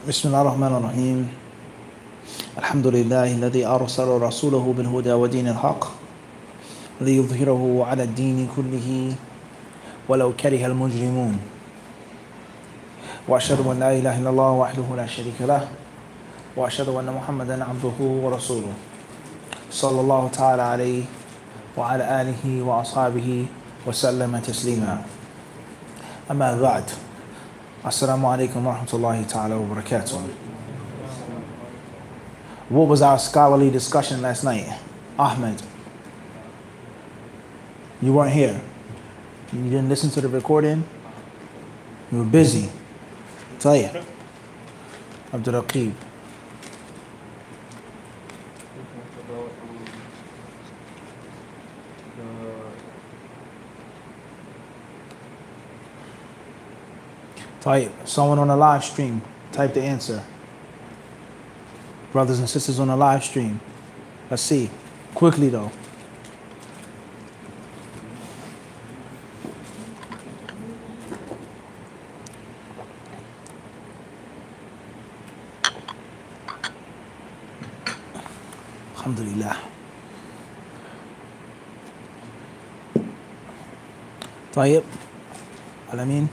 بسم الله الرحمن الرحيم الحمد لله الذي أرسل رسوله بالهدى ودين الحق ليظهره على الدين كله ولو كره المجرمون وأشهد أن لا إله إلا الله وحده لا شريك له وأشهد أن محمدا عبده ورسوله صلى الله تعالى عليه وعلى آله وأصحابه وسلم تسليما أما بعد Assalamu alaikum wa rahmatullahi ta'ala wa barakatuh. What was our scholarly discussion last night? Ahmed, you weren't here. You didn't listen to the recording. You were busy. Tayyib. Abdul Raqib. Type someone on the live stream. Type the answer. Brothers and sisters on the live stream. Let's see. Quickly though. Alhamdulillah. Tayyib. Alameen.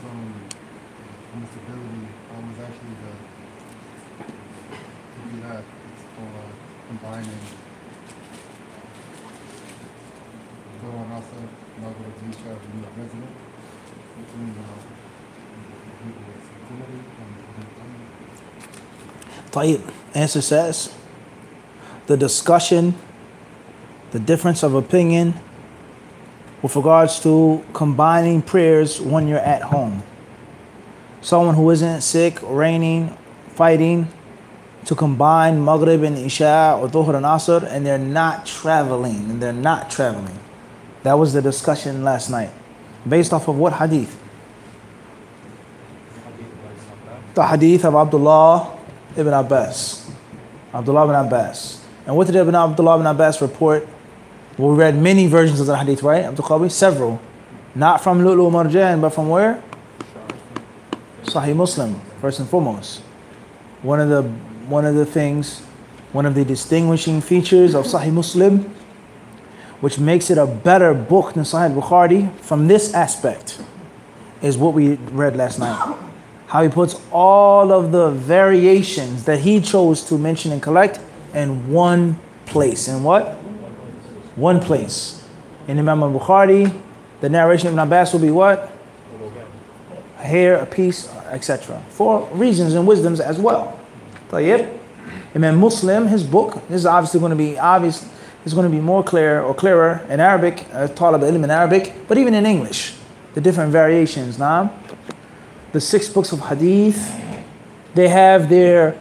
Tayyib. Answer says the discussion, the difference of opinion with regards to combining prayers when you're at home. Someone who isn't sick, raining, fighting, to combine Maghrib and Isha or Dhuhr and Asr, and they're not traveling. That was the discussion last night. Based off of what hadith? The hadith of Abdullah ibn Abbas. Abdullah ibn Abbas. And what did Abdullah ibn Abbas report? Well, we read many versions of the hadith, right? Abdul Qabi? Several. Not from wal-Marjan, but from where? Sahih Muslim, first and foremost. One of the distinguishing features of Sahih Muslim, which makes it a better book than Sahih Bukhari from this aspect, is what we read last night. How he puts all of the variations that he chose to mention and collect in one place. In what? One place. In Imam al-Bukhari, the narration of Ibn Abbas will be what? A hair, a piece, etc. For reasons and wisdoms as well. Tayyib. Imam Muslim, his book, this is obviously going to be obvious. It's going to be more clear or clearer in Arabic, talib ilm in Arabic, but even in English, the different variations. Now, the 6 books of hadith, they have their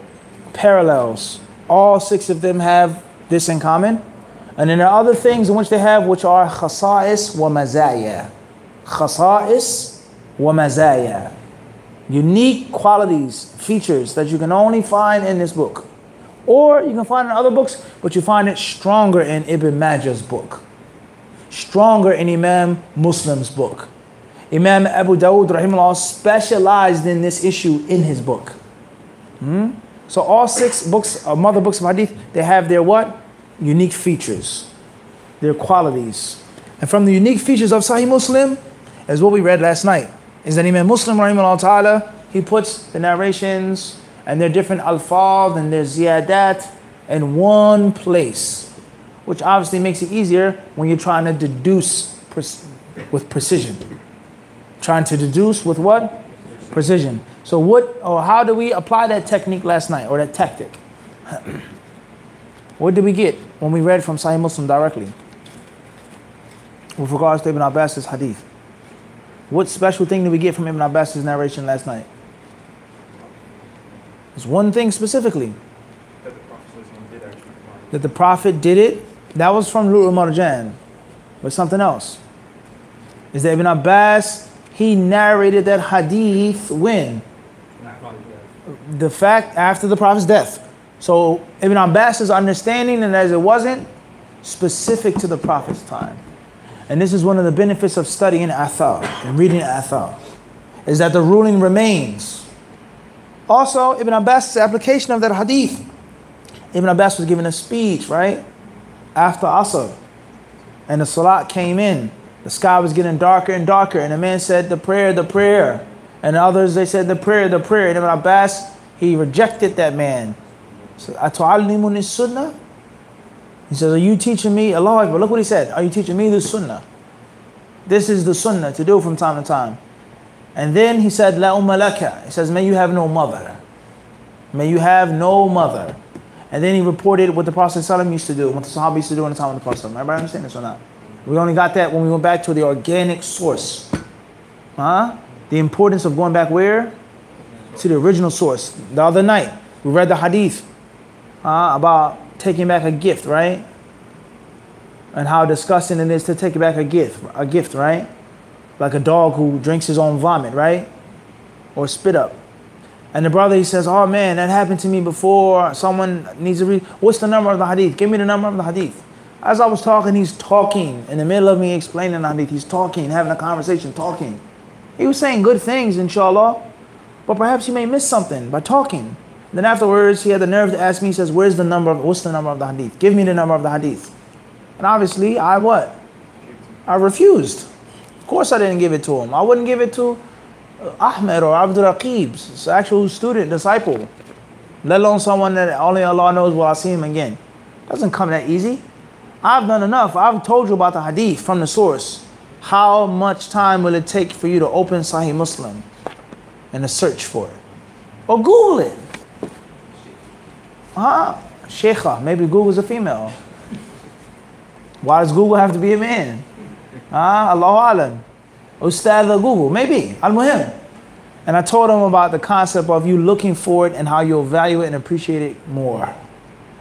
parallels. All 6 of them have this in common. And then there are other things in which they have, which are khasa'is wa mazaya. Khasa'is wa mazaya. Unique qualities, features that you can only find in this book. Or you can find in other books, but you find it stronger in Ibn Majah's book. Stronger in Imam Muslim's book. Imam Abu Dawud rahimahullah specialized in this issue in his book. So all 6 books, mother books of hadith, they have their what? Unique features. Their qualities. And from the unique features of Sahih Muslim is what we read last night. Is that Imam Muslim rahimahullah ta'ala, he puts the narrations and their different alfaz and their ziyadat in one place. Which obviously makes it easier when you're trying to deduce with precision. Trying to deduce with what? Precision. So how do we apply that technique last night, or that tactic? What did we get when we read from Sahih Muslim directly? With regards to Ibn Abbas's hadith. What special thing did we get from Ibn Abbas's narration last night? There's one thing specifically. That the Prophet did it. That was from wal-Marjan. But something else. Is that Ibn Abbas, he narrated that hadith when? The fact after the Prophet's death. So Ibn Abbas's understanding, and as it wasn't specific to the Prophet's time. And this is one of the benefits of studying Athar and reading Athar, is that the ruling remains. Also, Ibn Abbas' application of that hadith. Ibn Abbas was giving a speech, right? After Asr. And the salat came in. The sky was getting darker and darker. And the man said, the prayer, the prayer. And others, they said, the prayer, the prayer. And Ibn Abbas, he rejected that man. So, Atu'allimuni sunnah? He says, are you teaching me? Allahu Akbar. Look what he said. Are you teaching me the sunnah? This is the sunnah to do from time to time. And then he said, La umma laka. He says, may you have no mother. May you have no mother. And then he reported what the Prophet ﷺ used to do, what the Sahaba used to do in the time of the Prophet. Everybody understand this or not? We only got that when we went back to the organic source. The importance of going back where? To the original source. The other night, we read the hadith about taking back a gift, right? And how disgusting it is to take back a gift, right? Like a dog who drinks his own vomit, right? Or spit up. And the brother, he says, oh man, that happened to me before. Someone needs to read. What's the number of the hadith? Give me the number of the hadith. As I was talking, he's talking. In the middle of me explaining the hadith, he's talking, having a conversation, talking. He was saying good things, inshallah. But perhaps he may miss something by talking. Then afterwards, he had the nerve to ask me, he says, what's the number of the hadith? Give me the number of the hadith. And obviously, I refused. Of course I didn't give it to him. I wouldn't give it to Ahmed or Abdul Raqib's actual student, disciple. Let alone someone that only Allah knows will I see him again. Doesn't come that easy. I've done enough. I've told you about the hadith from the source. How much time will it take for you to open Sahih Muslim and to search for it? Or Google it. Sheikha, maybe Google's a female. Why does Google have to be a man? Allahu Alam. Ustad Google, maybe. Al-Muhim. And I told him about the concept of you looking for it and how you'll value it and appreciate it more.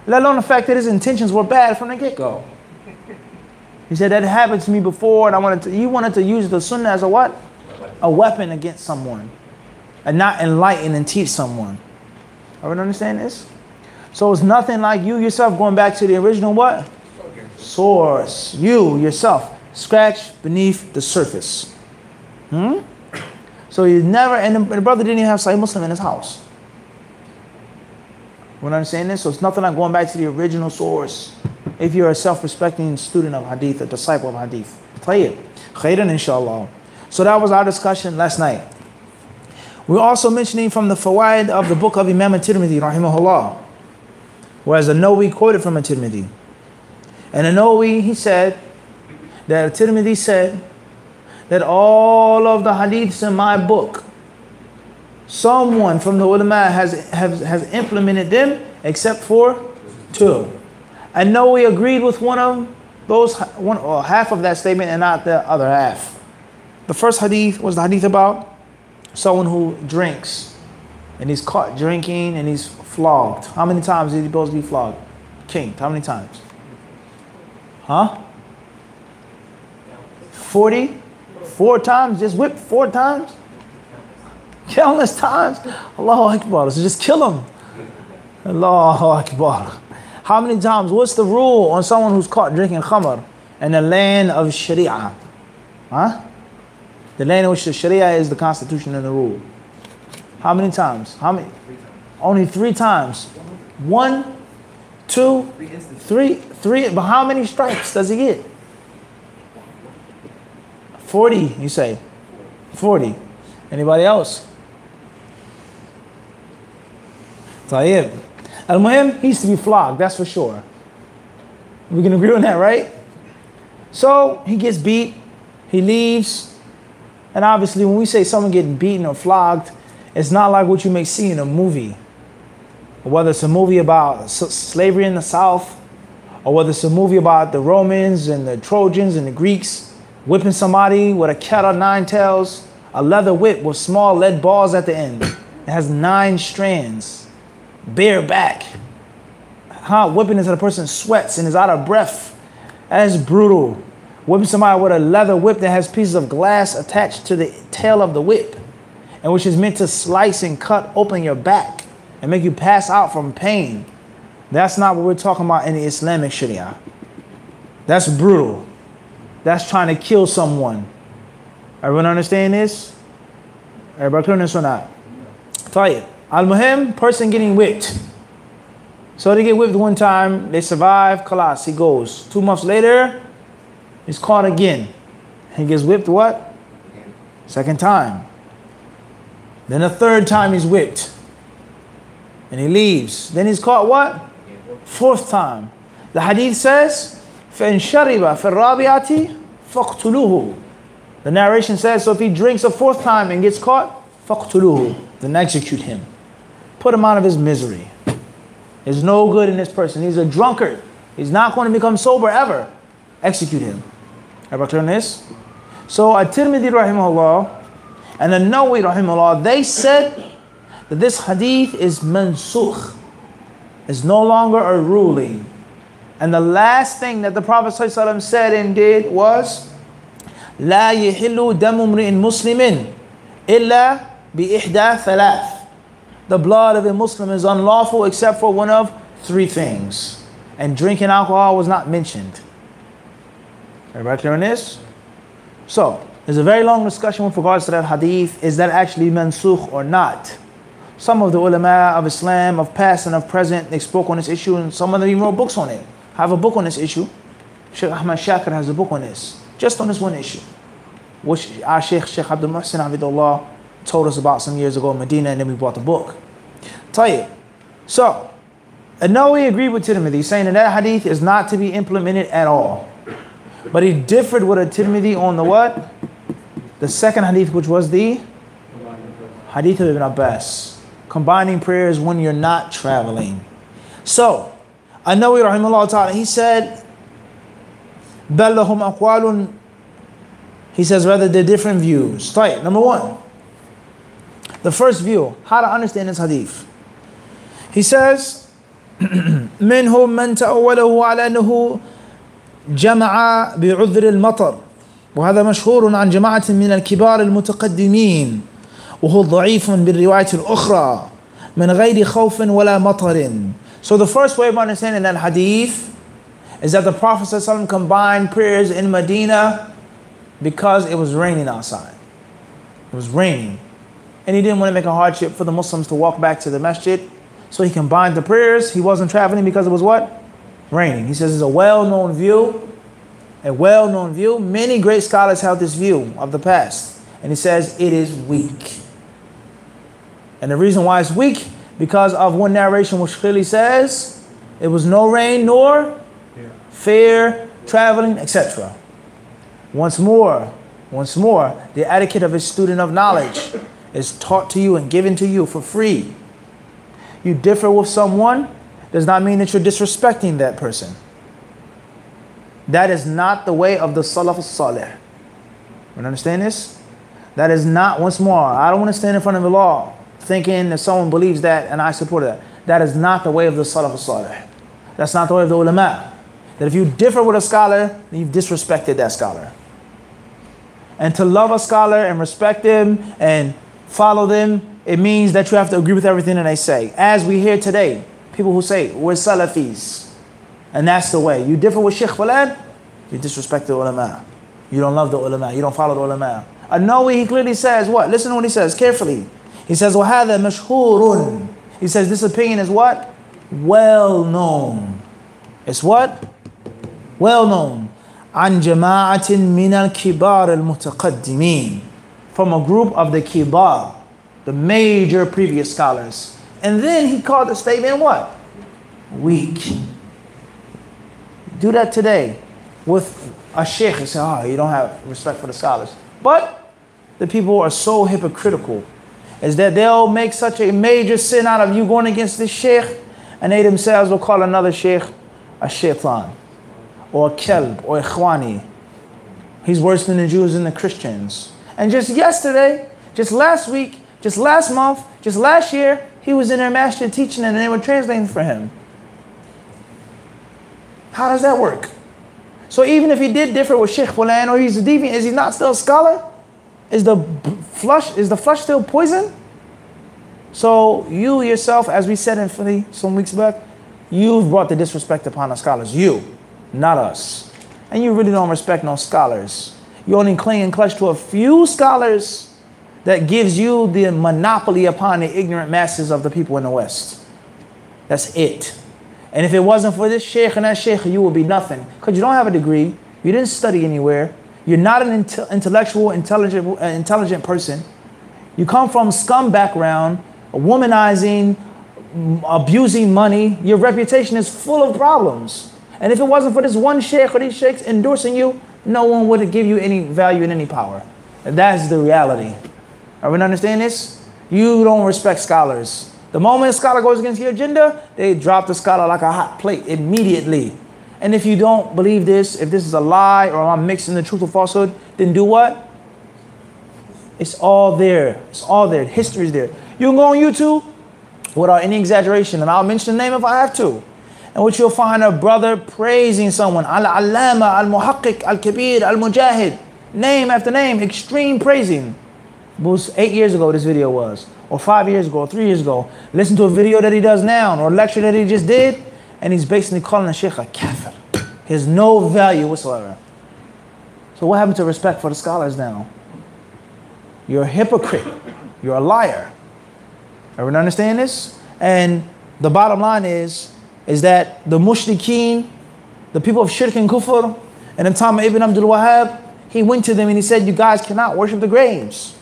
Let alone the fact that his intentions were bad from the get-go. He said that happened to me before, and you wanted to use the sunnah as a what? A weapon against someone. And not enlighten and teach someone. Everyone understand this? So it's nothing like you yourself going back to the original what? Source. You yourself. Scratch beneath the surface. So he never, and the brother didn't even have Sahih Muslim in his house. You understand this? So it's nothing like going back to the original source. If you're a self-respecting student of hadith, a disciple of hadith. Tayyib. Khairan inshallah. So that was our discussion last night. We're also mentioning from the fawaid of the book of Imam al-Tirmidhi, rahimahullah. Whereas the Nawawi quoted from al-Tirmidhi. And the Nawawi, he said, that al-Tirmidhi said that all of the hadiths in my book, someone from the ulama has implemented them except for 2. And Nawawi agreed with one of those, or half of that statement and not the other half. The first hadith was the hadith about someone who drinks and he's caught drinking and he's flogged. How many times is he supposed to be flogged? Kinked. How many times? 40? 4 times? Just whipped 4 times? Countless times? Allahu Akbar. So just kill him. Allahu Akbar. How many times? What's the rule on someone who's caught drinking khamr in the land of Sharia? The land in which the Sharia is the constitution and the rule. How many times? How many? Only 3 times. 1, 2, 3. But how many stripes does he get? 40, you say. 40. Anybody else? Tayyib. Al-Muhim, he used to be flogged, that's for sure. We can agree on that, right? So he gets beat, he leaves. And obviously when we say someone getting beaten or flogged, it's not like what you may see in a movie. Or whether it's a movie about slavery in the South, or whether it's a movie about the Romans and the Trojans and the Greeks whipping somebody with a cat o' 9 tails, a leather whip with small lead balls at the end. It has 9 strands, bare back. Whipping until the person sweats and is out of breath. That's brutal. Whipping somebody with a leather whip that has pieces of glass attached to the tail of the whip, and which is meant to slice and cut open your back and make you pass out from pain. That's not what we're talking about in the Islamic Sharia. That's brutal. That's trying to kill someone. Everyone understand this? Everybody clear this or not? Tayyib. Al-Muhim, person getting whipped. So they get whipped one time, they survive, khalas, he goes. 2 months later, he's caught again. He gets whipped what? Second time. Then a third time he's whipped. And he leaves. Then he's caught what? 4th time. The hadith says, فَإِنْ شَرِبَ فِي الرَّابِعَةِ فَاقْتُلُوهُ. The narration says, so if he drinks a 4th time and gets caught, فَاقْتُلُوهُ. Then execute him. Put him out of his misery. There's no good in this person. He's a drunkard. He's not going to become sober ever. Execute him. Everybody clear on this? So At-Tirmidhi rahimahullah and An-Nawawi rahimahullah, they said that this hadith is mansukh. It's no longer a ruling. And the last thing that the Prophet ﷺ said and did was, لا يحل دم امرئ مسلم إلا بإحدى ثلاث. The blood of a Muslim is unlawful except for one of 3 things. And drinking alcohol was not mentioned. Everybody clear on this? So, there's a very long discussion with regards to that hadith. Is that actually mansukh or not? Some of the ulama of Islam, of past and of present, they spoke on this issue, and some of them even wrote books on it. I have a book on this issue. Sheikh Ahmad Shakir has a book on this. Just on this one issue. Which our Sheikh Abdul Muhsin Abidullah told us about some years ago in Medina, and then we bought the book. Tayyib. So, An-Nawawi agreed with Tirmidhi, saying that that hadith is not to be implemented at all. But he differed with At-Tirmidhi on the what? The second hadith, which was the hadith of Ibn Abbas. Combining prayers when you're not traveling. So, An-Nawawi rahimahullah ta'ala, he said, بَلْ لَهُمْ أَقْوَالٌ. He says rather they're different views. Tayyib. Number 1. The first view, how to understand this hadith. He says, منهم من تأوله على أنه جمع بعذر المطر وهذا مشهور عن جماعة من الكبار المتقدمين وهو ضعيف بالرواية الأخرى من غير خوف ولا مطر. So the first way of understanding that hadith is that the Prophet ﷺ combined prayers in Medina because it was raining outside. It was raining. And he didn't want to make a hardship for the Muslims to walk back to the masjid. So he combined the prayers. He wasn't traveling because it was what? Raining. He says it's a well-known view. A well-known view. Many great scholars held this view of the past. And he says it is weak. And the reason why it's weak, because of one narration which clearly says it was no rain nor fear, traveling, etc. Once more, the etiquette of a student of knowledge is taught to you and given to you for free. You differ with someone does not mean that you're disrespecting that person. That is not the way of the Salaf al-Salih. You understand this? That is not, once more, I don't want to stand in front of the law thinking that someone believes that and I support that. That is not the way of the Salaf al-Salih. That's not the way of the ulama. That if you differ with a scholar, then you've disrespected that scholar. And to love a scholar and respect them and follow them, it means that you have to agree with everything that they say. As we hear today, people who say, we're Salafis. And that's the way. You differ with Sheikh Fulan, you disrespect the ulama. You don't love the ulama. You don't follow the ulama. An-Nawawi, he clearly says what? Listen to what he says carefully. He says, وَهَذَا مَشْهُورٌ. He says this opinion is what? Well known. It's what? Well known. عن جماعة من الكبار المتقدمين. From a group of the kibar, the major previous scholars. And then he called the statement what? Weak. Do that today with a sheikh. You say, oh, you don't have respect for the scholars. But the people are so hypocritical is that they'll make such a major sin out of you going against this sheikh, and they themselves will call another sheikh a shaitan or a kelb or a ikhwani. He's worse than the Jews and the Christians. And just yesterday, just last week, just last month, just last year, he was in their masjid teaching and they were translating for him. How does that work? So even if he did differ with Sheikh Fulan or he's a deviant, is he not still a scholar? Is the flush still poison? So you yourself, as we said in Philly some weeks back, you've brought the disrespect upon the scholars. You, not us. And you really don't respect no scholars. You only cling and clutch to a few scholars that gives you the monopoly upon the ignorant masses of the people in the West. That's it. And if it wasn't for this sheikh and that sheikh, you would be nothing. Because you don't have a degree. You didn't study anywhere. You're not an intellectual, intelligent person. You come from scum background, womanizing, abusing money. Your reputation is full of problems. And if it wasn't for this one sheikh or these sheikhs endorsing you, no one would give you any value and any power. And that's the reality. Are we understand this? You don't respect scholars. The moment a scholar goes against your agenda, they drop the scholar like a hot plate immediately. And if you don't believe this, if this is a lie or I'm mixing the truth with falsehood, then do what? It's all there. It's all there. History is there. You can go on YouTube without any exaggeration, and I'll mention the name if I have to. And what you'll find a brother praising someone. Al-Allama, Al-Muhaqqiq, Al-Kabir, Al-Mujahid. Name after name, extreme praising. It was 8 years ago this video was. Or 5 years ago, or 3 years ago. Listen to a video that he does now, or a lecture that he just did, and he's basically calling the sheikh a kafir. He has no value whatsoever. So what happened to respect for the scholars now? You're a hypocrite. You're a liar. Everyone understand this? And the bottom line is that the mushrikeen, the people of shirk and kufr, and in time of Ibn Abdul Wahhab, he went to them and he said, you guys cannot worship the graves.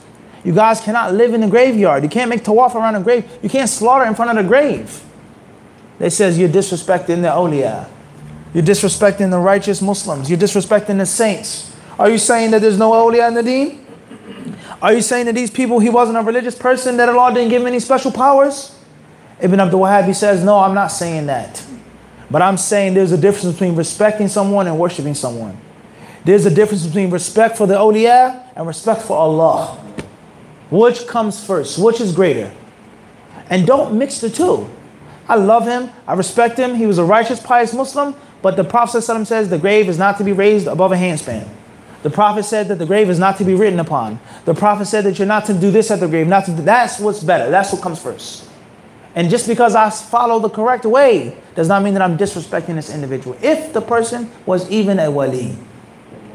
You guys cannot live in the graveyard. You can't make tawaf around the grave. You can't slaughter in front of the grave. They says you're disrespecting the awliya. You're disrespecting the righteous Muslims. You're disrespecting the saints. Are you saying that there's no awliya in the deen? Are you saying that these people, he wasn't a religious person, that Allah didn't give him any special powers? Ibn Abdul Wahhab, he says, no, I'm not saying that. But I'm saying there's a difference between respecting someone and worshiping someone. There's a difference between respect for the awliya and respect for Allah. Which comes first? Which is greater? And don't mix the two. I love him. I respect him. He was a righteous, pious Muslim. But the Prophet ﷺ says the grave is not to be raised above a handspan. The Prophet said that the grave is not to be written upon. The Prophet said that you're not to do this at the grave. Not to do, that's what's better. That's what comes first. And just because I follow the correct way does not mean that I'm disrespecting this individual. If the person was even a wali.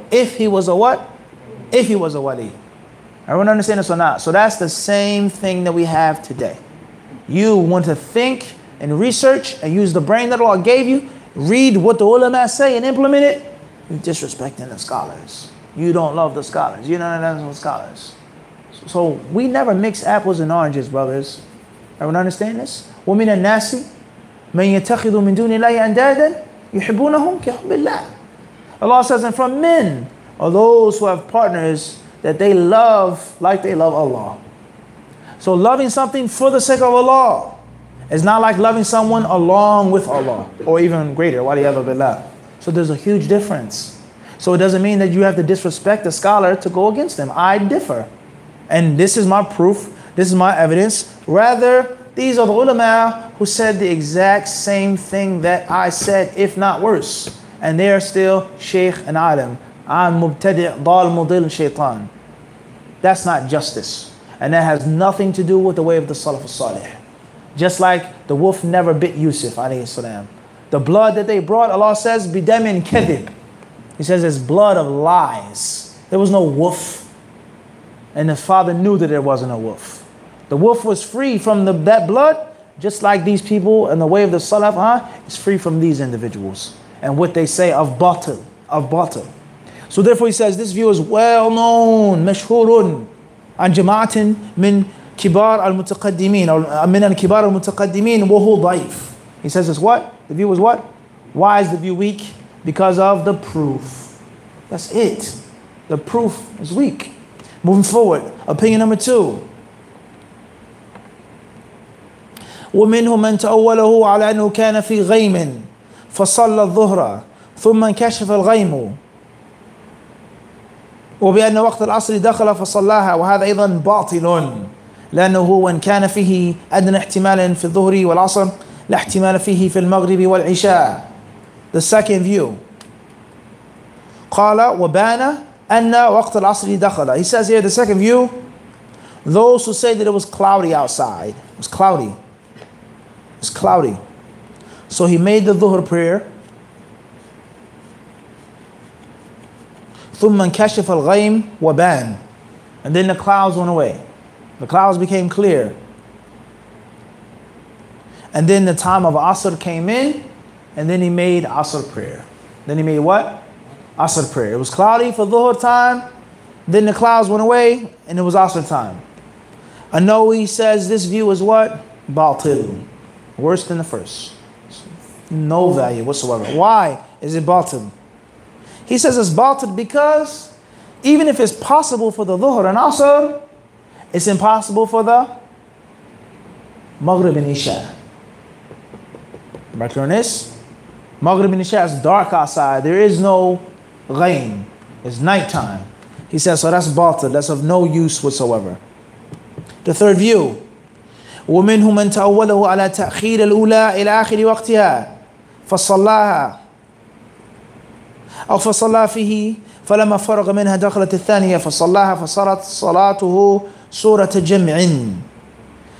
If he was a what? If he was a wali. Everyone understand this or not? So that's the same thing that we have today. You want to think and research and use the brain that Allah gave you. Read what the ulama say and implement it. You're disrespecting the scholars. You don't love the scholars. You're not the scholars. So we never mix apples and oranges, brothers. Everyone understand this? وَمِنَ النَّاسِ مَنْ يَتَّخِذُ مِنْ دُونِ اللَّهِ أَنْدَادًا يُحِبُّونَهُمْ كَحُبِّ اللَّهِ. Allah says, and from men are those who have partners that they love like they love Allah. So loving something for the sake of Allah is not like loving someone along with Allah, or even greater. وَلِيَذُ بِاللَّهِ. So there's a huge difference. So it doesn't mean that you have to disrespect a scholar to go against them. I differ. And this is my proof. This is my evidence. Rather, these are the ulama who said the exact same thing that I said, if not worse. And they are still sheikh and alim. I'm mubtadi' dal mudil shaitan. That's not justice. And that has nothing to do with the way of the Salaf al-Salih. Just like the wolf never bit Yusuf alayhi salam. The blood that they brought, Allah says, bidamin kadhib. He says it's blood of lies. There was no wolf. And the father knew that there wasn't a wolf. The wolf was free from that blood, just like these people and the way of the Salaf is free from these individuals. And what they say of batil, So therefore he says this view is well known, mashhurun, an jama'atin min kibar al-mutaqaddimin, or min al-kibar al-mutaqaddimin, wa huwa da'if. He says this what? The view is what? Why is the view weak? Because of the proof. That's it. The proof is weak. Moving forward, opinion number 2. ومنهم من تأوله على أنه كان في غيم فصلى الظهر ثم انكشف الغيم وبأن وقت العصر دخل فصلاها وهذا أيضا باطل لأنه وإن كان فيه أدنى احتمال في الظهر والعصر لا احتمال فيه في المغرب والعشاء. The second view. قال وبان أن وقت العصر دخل. He says here the second view, those who say that it was cloudy outside. It was cloudy. It's cloudy. So he made the dhuhr prayer. ثم انكشف الغيم وبان. And then the clouds went away. The clouds became clear. And then the time of Asr came in, and then he made Asr prayer. Then he made what? Asr prayer. It was cloudy for Dhuhr time, then the clouds went away, and it was Asr time. An-Nawawi says this view is what? Batil. Worse than the first. No value whatsoever. Why is it batil? He says it's batil because even if it's possible for the Dhuhr and Asr, it's impossible for the Maghrib and Isha. Back on this. Maghrib and Isha is dark outside. There is no rain. It's nighttime. He says, so that's batil. That's of no use whatsoever. The third view. ومنهم من تأوله على تأخير الأولى إلى آخر وقتها فصلاها أو فصلى فيه فلما فرغ منها دخلت الثانية فصلاها فصارت صلاته سورة جمع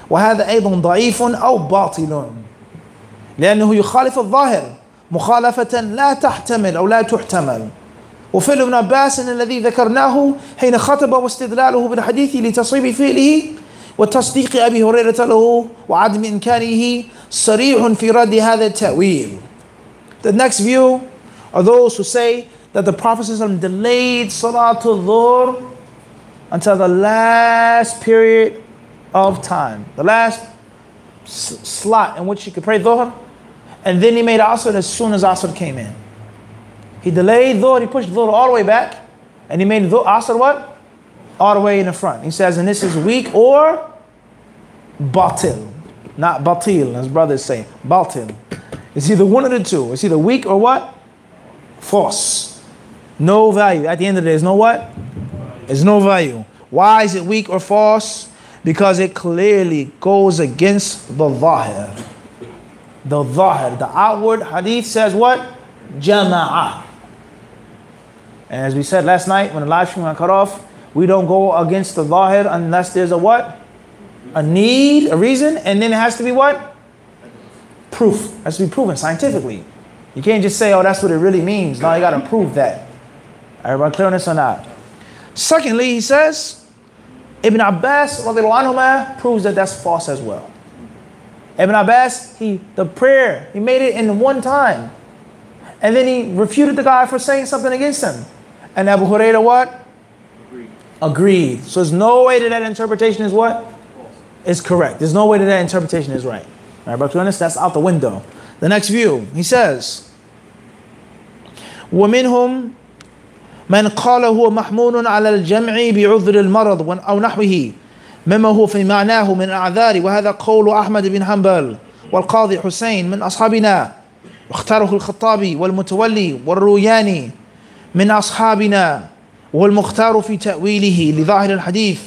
وهذا أيضا ضعيف أو باطل لأنه يخالف الظاهر مخالفة لا تحتمل أو لا تحتمل. وفعل ابن عباس الذي ذكرناه حين خطب واستدلاله بالحديث لتصويب فعله وتصديق أبي هريرة له وعدم إنكاره صريح في رد هذا التأويل. The next view are those who say that the Prophet delayed Salatul Dhuhr until the last period of time, the last slot in which he could pray Dhuhr, and then he made Asr as soon as Asr came in. He delayed Dhuhr, he pushed Dhuhr all the way back, and he made Asr what? All the way in the front. He says, and this is weak or batil. Not batil, as brothers say. Batil. It's either one of the two. It's either weak or what? False. No value. At the end of the day, there's no what? There's no value. Why is it weak or false? Because it clearly goes against the zahir. The zahir, the outward hadith says what? Jama'ah. And as we said last night when the live stream got cut off, we don't go against the zahir unless there's a what? A need, a reason, and then it has to be what? Proof. It has to be proven scientifically. You can't just say, oh, that's what it really means. No, you got to prove that. Everybody clear on this or not? Secondly, he says, Ibn Abbas proves that that's false as well. Ibn Abbas, the prayer, he made it in one time. And then he refuted the guy for saying something against him. And Abu Hurairah what? Agreed. So there's no way that interpretation is what? Is correct. There's no way that interpretation is right. All right, but to be honest, that's out the window. The next view, he says, وَمِنْهُمْ مَنْ قَالَ هُوَ مَحْمُولٌ عَلَى الْجَمْعِ بِعُذْرِ الْمَرَضِ أو نحوه مما هو في معناه من الأعذار وهذا قول أحمد بن حنبل والقاضي حسين من أصحابنا واختاره الخطابي والمتولي والروياني من أصحابنا والمختار في تأويله لظاهر الحديث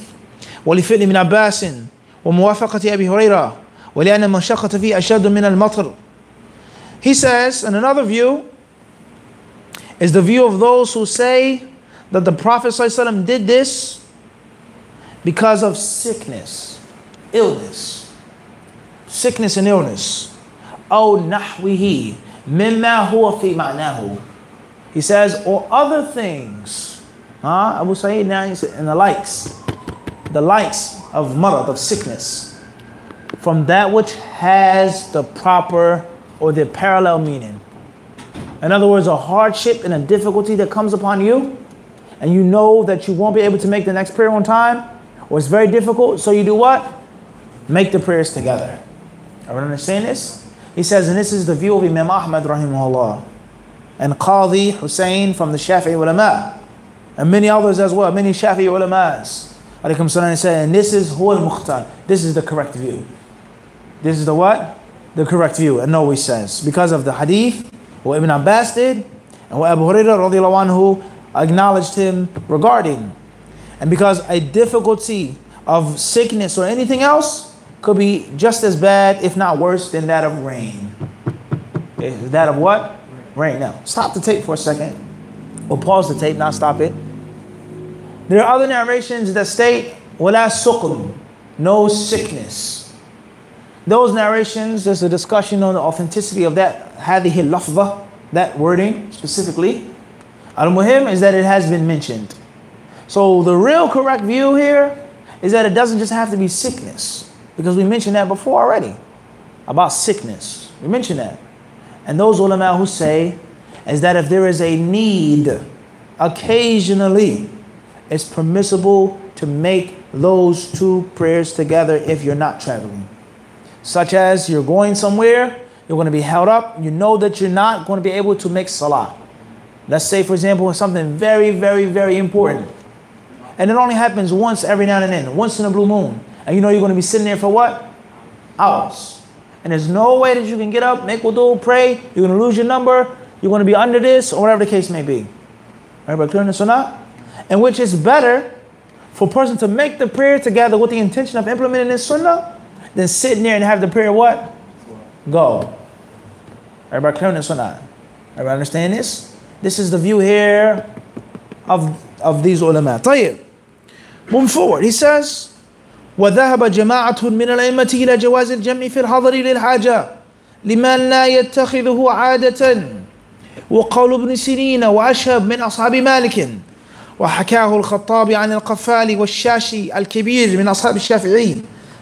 ولفعل ابن عباس وموافقة أبي هريرة ولأن المشقة فيه أشد من المطر. He says, and another view is the view of those who say that the Prophet ﷺ did this because of sickness, illness, sickness and illness. أو نحوه مما هو في معناه. He says, or other things. Abu Sa'id now and the likes of marad, of sickness, from that which has the proper or the parallel meaning. In other words, a hardship and a difficulty that comes upon you, and you know that you won't be able to make the next prayer on time, or it's very difficult, so you do what? Make the prayers together. Everyone understand this? He says, and this is the view of Imam Ahmad rahimahullah, and Qadi Hussein from the Shafi'i ulama, and many others as well, many Shafi'i ulamas. Alaykum salam, and say, and this is huwa al-mukhtar. This is the correct view. This is the what? The correct view. And no, he says, because of the hadith, what Ibn Abbas did, and what Abu Hurairah radiallahu anhu acknowledged him regarding. And because a difficulty of sickness or anything else could be just as bad, if not worse, than that of rain. That of what? Rain. Now, stop the tape for a second. Or pause the tape, not stop it. There are other narrations that state, وَلَا سُقْمٌ, no sickness. Those narrations, there's a discussion on the authenticity of that, هذه اللفظة, that wording specifically. Al-Muhim is that it has been mentioned. So the real correct view here is that it doesn't just have to be sickness, because we mentioned that before already about sickness. We mentioned that. And those ulama who say is that if there is a need, occasionally, it's permissible to make those two prayers together if you're not traveling. Such as you're going somewhere, you're going to be held up, you know that you're not going to be able to make salah. Let's say, for example, something very, very, very important. And it only happens once every now and then, once in a blue moon. And you know you're going to be sitting there for what? Hours. And there's no way that you can get up, make wudu, pray, you're going to lose your number, you're going to be under this, or whatever the case may be. Everybody clear on this or not? And which is better for a person to make the prayer together with the intention of implementing this sunnah than sitting there and have the prayer what? Go. Everybody clear on this or not? Everybody understand this? This is the view here of these ulama. طيب. Moving forward, he says, وذهب جماعة من الأئمة إلى جواز الجمع في الحضر للحاجة لمن لا يتخذه عادة وقول ابن سيرين وأشهب من أصحاب مالك وحكاه الخطابي عن القفال والشاشي الكبير من أصحاب الشافعي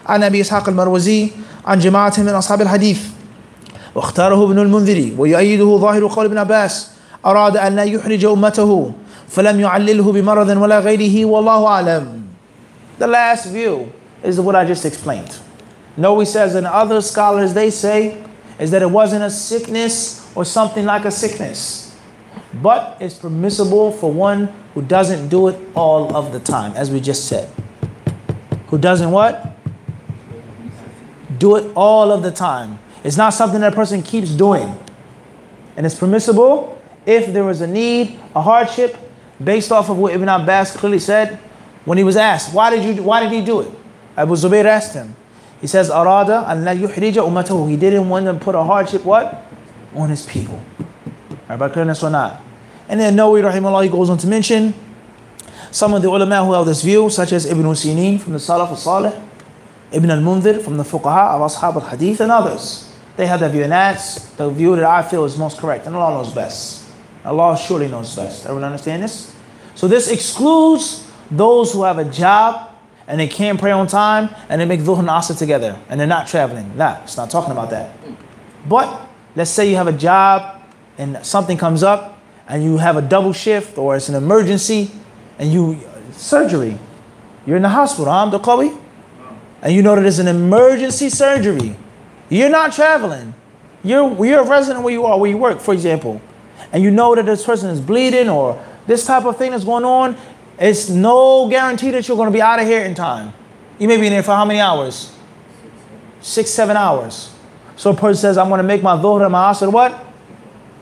عن أبي إسحاق المروزي عن جماعة من أصحاب الحديث واختاره ابن المنذري ويؤيده ظاهر قول ابن عباس أراد أن لا يحرج أمته فلم يعلله بمرض ولا غيره والله أعلم. The last view is what I just explained. Nawawi says, and other scholars, they say, is that it wasn't a sickness or something like a sickness, but it's permissible for one who doesn't do it all of the time, as we just said. Who doesn't what? Do it all of the time. It's not something that a person keeps doing. And it's permissible if there was a need, a hardship, based off of what Ibn Abbas clearly said when he was asked, why did he do it? Abu Zubayr asked him. He says, Arada an la yuhrija ummatahu. He didn't want to put a hardship what? On his people. Everybody clear this or not? And then Nawawi rahimahullah, he goes on to mention some of the ulama who held this view, such as Ibn Sinin from the Salaf al-Salih, Ibn al-Munzir from the Fuqaha of Ashab al-Hadith, and others. They have that view, and that's the view that I feel is most correct, and Allah knows best. Allah surely knows best. Everyone understand this? So this excludes those who have a job and they can't pray on time and they make dhuhr and asr together and they're not traveling. Nah, it's not talking about that. But let's say you have a job and something comes up and you have a double shift or it's an emergency and surgery. You're in the hospital, and you know that it's an emergency surgery. You're not traveling. You're a resident where you are, where you work, for example. And you know that this person is bleeding or this type of thing that's going on, it's no guarantee that you're going to be out of here in time. You may be in there for how many hours? 6, 7 hours. So a person says, I'm going to make my dhuhr and my asr what?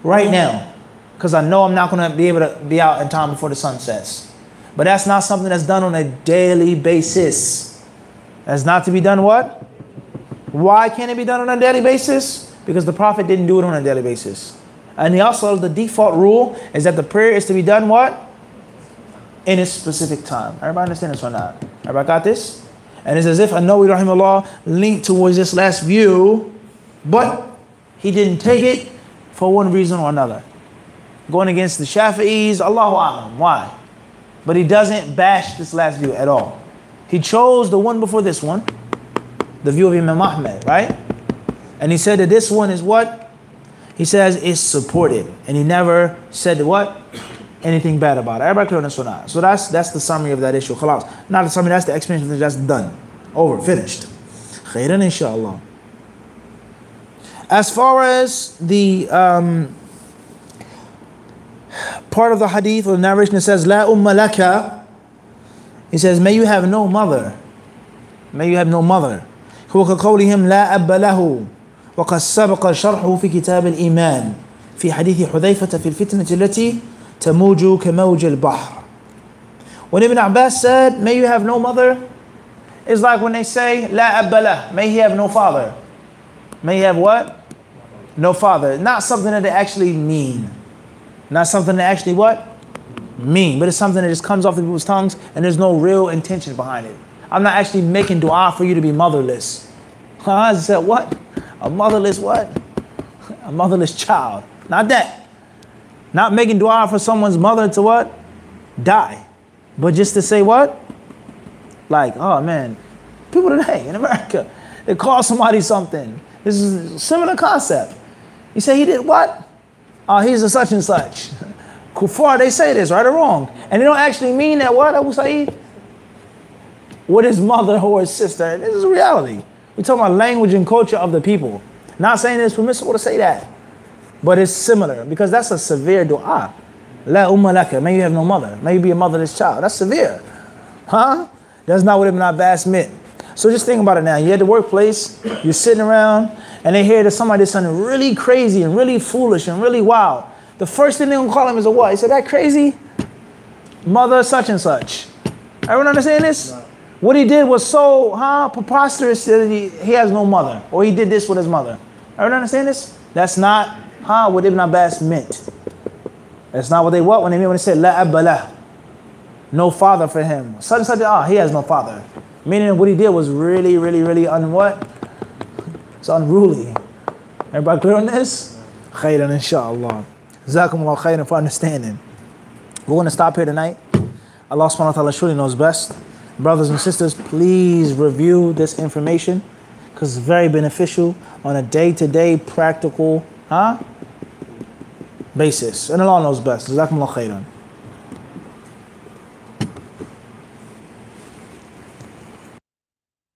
Right now. Because I know I'm not going to be able to be out in time before the sun sets. But that's not something that's done on a daily basis. That's not to be done what? Why can't it be done on a daily basis? Because the Prophet didn't do it on a daily basis. And also the default rule is that the prayer is to be done what? In its specific time. Everybody understand this or not? Everybody got this? And it's as if An-Nawawi rahimahullah linked towards this last view, but he didn't take it for one reason or another. Going against the Shafi'is, Allahu A'lam. Why? But he doesn't bash this last view at all. He chose the one before this one, the view of Imam Ahmed, right? And he said that this one is what? He says it's supported. And he never said what? Anything bad about it. Everybody clear on this or not? So that's the summary of that issue. Khalas. Not the summary, that's the explanation. That's done. Over. Finished. Khairan inshallah. As far as the part of the hadith or the narration that says La umma laka, he says, may you have no mother. May you have no mother. هو كقولهم لا أب له وقد سبق شرحه في كتاب الإيمان في حديث حذيفة في الفتنة التي تموج كموج البحر. When Ibn Abbas said, may you have no mother, it's like when they say, لا أب له, may he have no father. May he have what? No father. Not something that they actually mean. Not something that actually what? Mean. But it's something that just comes off the people's tongues and there's no real intention behind it. I'm not actually making dua for you to be motherless. I said what? A motherless what? A motherless child. Not that. Not making dua for someone's mother to what? Die. But just to say what? Like, oh man, people today in America, they call somebody something. This is a similar concept. You say he did what? Oh, he's a such and such. Kuffar, they say this, right or wrong. And they don't actually mean that what, Abu Sa'id? With his mother or his sister. This is reality. We're talking about language and culture of the people. Not saying it's permissible to say that. But it's similar because that's a severe dua. La umma laka. Maybe you have no mother. Maybe you be a motherless child. That's severe. Huh? That's not what Ibn Abbas meant. So just think about it now. You're at the workplace, you're sitting around, and they hear that somebody did something really crazy and really foolish and really wild. The first thing they're going to call him is a what? He said, that crazy? Mother such and such. Everyone understand this? No. What he did was so preposterous that he has no mother. Or he did this with his mother. Everyone understand this? That's not what Ibn Abbas meant. That's not what they what when they said, La abba lah. No father for him. Such and such, he has no father. Meaning what he did was really, really, really it's unruly. Everybody clear on this? Khairan, inshallah. Jazakumullah khairan for understanding. We're going to stop here tonight. Allah subhanahu wa ta'ala surely knows best. Brothers and sisters, please review this information because it's very beneficial on a day-to-day practical basis. And Allah knows best. Jazakumullah khairan.